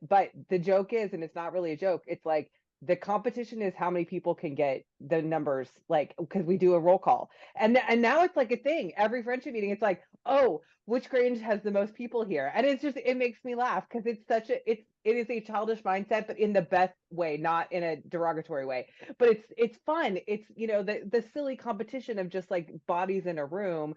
[SPEAKER 2] but the joke is, and it's not really a joke, it's like the competition is how many people can get the numbers, like, because we do a roll call, and now it's like a thing. Every friendship meeting, it's like, oh, which Grange has the most people here, and it makes me laugh because it is a childish mindset, but in the best way, not in a derogatory way. But it's fun. It's the silly competition of just like bodies in a room.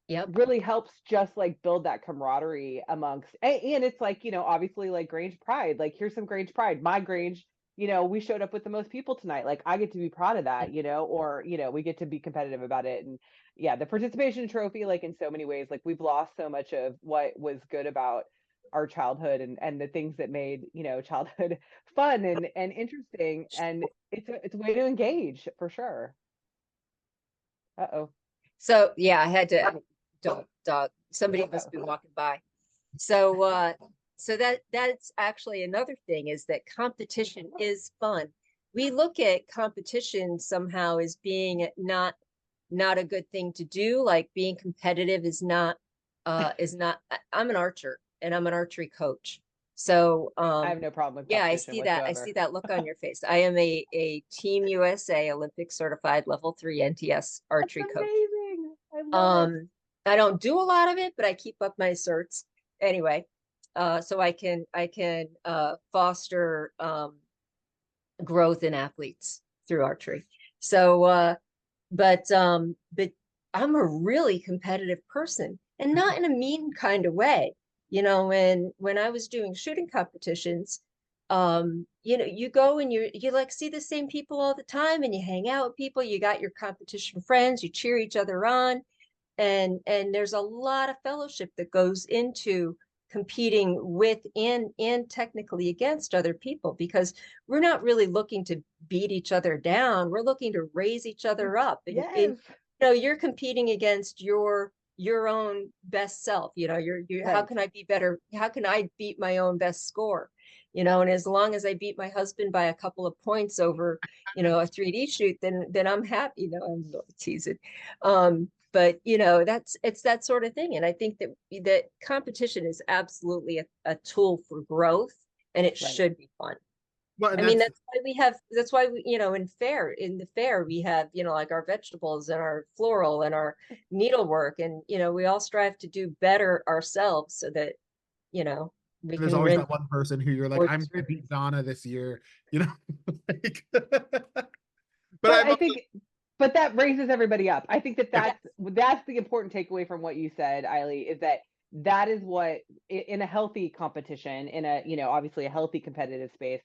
[SPEAKER 3] Yep.
[SPEAKER 2] Really helps just like build that camaraderie amongst, and it's like obviously like Grange pride. Like, here's some Grange pride. My Grange, we showed up with the most people tonight. Like, I get to be proud of that, or we get to be competitive about it. And yeah, the participation trophy, like, in so many ways, like, we've lost so much of what was good about our childhood and the things that made childhood fun and interesting. And it's a way to engage for sure. Uh-oh.
[SPEAKER 3] So yeah, I had to dog. Somebody must be walking by. So that's actually another thing, is that competition is fun. We look at competition somehow as being not a good thing to do. Like, being competitive is not. I'm an archer, and I'm an archery coach. So
[SPEAKER 2] I have no problem with
[SPEAKER 3] yeah, I
[SPEAKER 2] competition
[SPEAKER 3] see that. I
[SPEAKER 2] whatsoever.
[SPEAKER 3] see that look on your face. I am a Team USA Olympic certified level 3 NTS archery
[SPEAKER 2] That's
[SPEAKER 3] coach.
[SPEAKER 2] amazing. I love it.
[SPEAKER 3] I don't do a lot of it, but I keep up my certs anyway. So I can foster growth in athletes through archery. So but I'm a really competitive person, and not in a mean kind of way. When I was doing shooting competitions, you go and you like see the same people all the time, and you hang out with people, you got your competition friends, you cheer each other on, and there's a lot of fellowship that goes into competing with and technically against other people, because we're not really looking to beat each other down. We're looking to raise each other up.
[SPEAKER 2] Yes.
[SPEAKER 3] You're competing against your own best self. You're
[SPEAKER 2] Right.
[SPEAKER 3] How can I be better? How can I beat my own best score? And as long as I beat my husband by a couple of points over, a 3D shoot, then I'm happy. I'm teasing. But it's that sort of thing. And I think that competition is absolutely a tool for growth, and it
[SPEAKER 2] Right.
[SPEAKER 3] should be fun.
[SPEAKER 1] Well,
[SPEAKER 3] I mean, that's why we, in the fair, we have, like our vegetables and our floral and our needlework, and, we all strive to do better ourselves so that, we
[SPEAKER 1] there's
[SPEAKER 3] can
[SPEAKER 1] always that one person who you're like, I'm
[SPEAKER 3] through.
[SPEAKER 1] gonna beat Donna this year, like,
[SPEAKER 2] But I think, but that raises everybody up. I think that's the important takeaway from what you said, Aili, is that is what, in a healthy competition, in a obviously a healthy competitive space,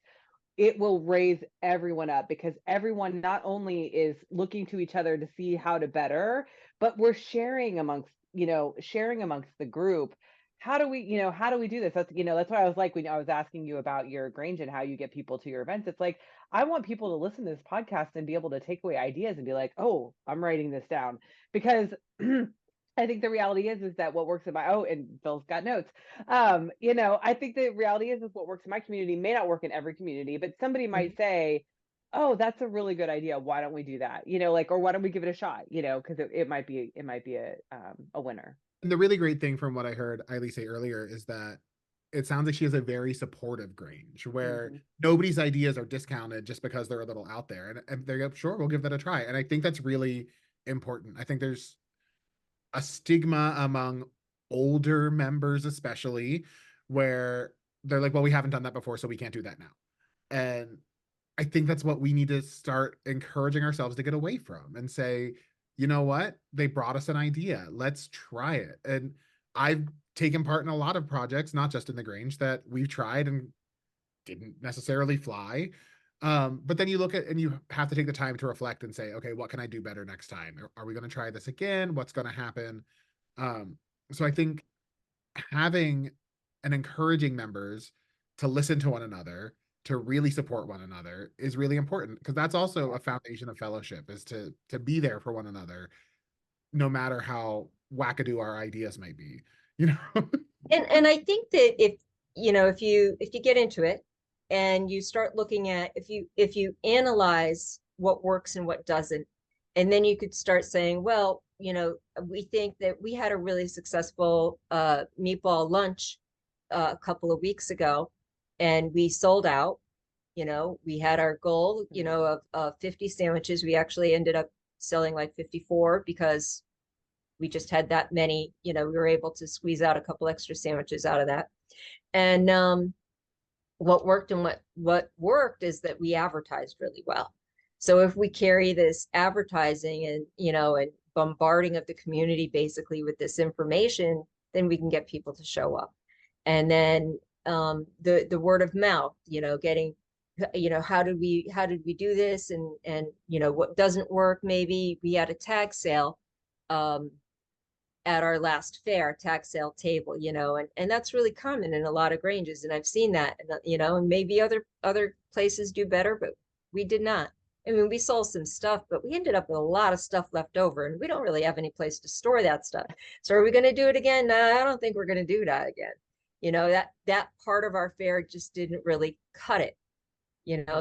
[SPEAKER 2] it will raise everyone up, because everyone not only is looking to each other to see how to better, but we're sharing amongst the group. How do we do this? That's why I was like, when I was asking you about your Grange and how you get people to your events, it's like, I want people to listen to this podcast and be able to take away ideas and be like, oh, I'm writing this down, because I think the reality is that what works in and Phil's got notes. I think the reality is what works in my community may not work in every community, but somebody might say, oh, that's a really good idea. Why don't we do that? Or why don't we give it a shot? Because it might be a winner.
[SPEAKER 1] And the really great thing from what I heard Aili say earlier is that it sounds like she has a very supportive Grange, where nobody's ideas are discounted just because they're a little out there, and they're like, sure, we'll give that a try. And I think that's really important. I think there's a stigma among older members especially, where they're like, well, we haven't done that before, so we can't do that now. And I think that's what we need to start encouraging ourselves to get away from and say, you know what? They brought us an idea. Let's try it. And I've taken part in a lot of projects, not just in the Grange, that we've tried and didn't necessarily fly. But then you look at and you have to take the time to reflect and say, okay, what can I do better next time? Are we going to try this again? What's going to happen? So I think having and encouraging members to listen to one another, to really support one another is really important, because that's also a foundation of fellowship, is to be there for one another, no matter how wackadoo our ideas might be, you know?
[SPEAKER 3] And I think that if you get into it and you start looking at, if you analyze what works and what doesn't, and then you could start saying, well, we think that we had a really successful meatball lunch a couple of weeks ago, and we sold out. We had our goal, of 50 sandwiches. We actually ended up selling like 54 because we just had that many. We were able to squeeze out a couple extra sandwiches out of that. And what worked and what worked is that we advertised really well. So if we carry this advertising and bombarding of the community basically with this information, then we can get people to show up. And then the word of mouth, getting, how did we do this, and what doesn't work. Maybe we had a tag sale at our last fair, tag sale table, and that's really common in a lot of Granges, and I've seen that, and maybe other places do better, but we did not. I mean, we sold some stuff, but we ended up with a lot of stuff left over, and we don't really have any place to store that stuff. So are we going to do it again? No, I don't think we're going to do that again. That part of our fair just didn't really cut it.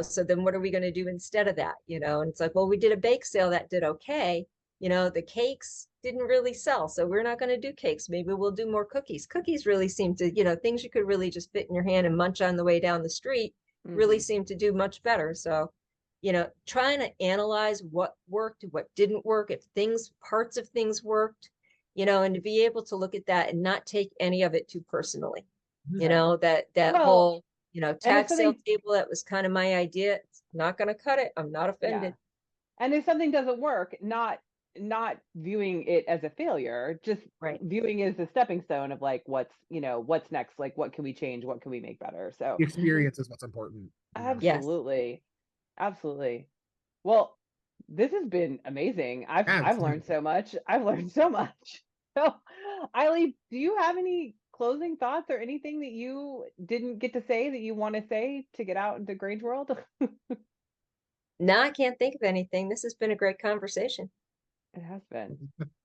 [SPEAKER 3] So then what are we going to do instead of that? And it's like, well, we did a bake sale that did okay. The cakes didn't really sell, so we're not going to do cakes. Maybe we'll do more cookies. Cookies really seem to, things you could really just fit in your hand and munch on the way down the street really seem to do much better. So, trying to analyze what worked, what didn't work, if parts of things worked, and to be able to look at that and not take any of it too personally. That whole, tag sale table, that was kind of my idea. It's not going to cut it. I'm not offended.
[SPEAKER 2] Yeah. And if something doesn't work, not viewing it as a failure, just viewing it as a stepping stone of like, what's next, like what can we change, what can we make better. So
[SPEAKER 1] the experience is what's important.
[SPEAKER 2] Absolutely. Absolutely. Well, this has been amazing. I've learned so much. So Aili, do you have any closing thoughts or anything that you didn't get to say that you want to say to get out into Grange world?
[SPEAKER 3] No, I can't think of anything. This has been a great conversation.
[SPEAKER 2] It has been.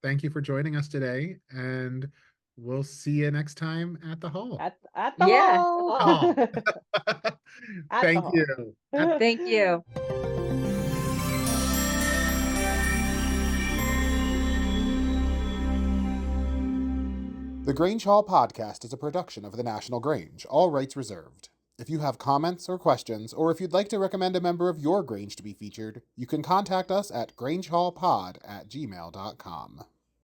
[SPEAKER 1] Thank you for joining us today, and we'll see you next time at the hall.
[SPEAKER 2] At the hall.
[SPEAKER 1] Thank you.
[SPEAKER 3] Thank you.
[SPEAKER 1] The Grange Hall podcast is a production of the National Grange, all rights reserved. If you have comments or questions, or if you'd like to recommend a member of your Grange to be featured, you can contact us at grangehallpod@gmail.com.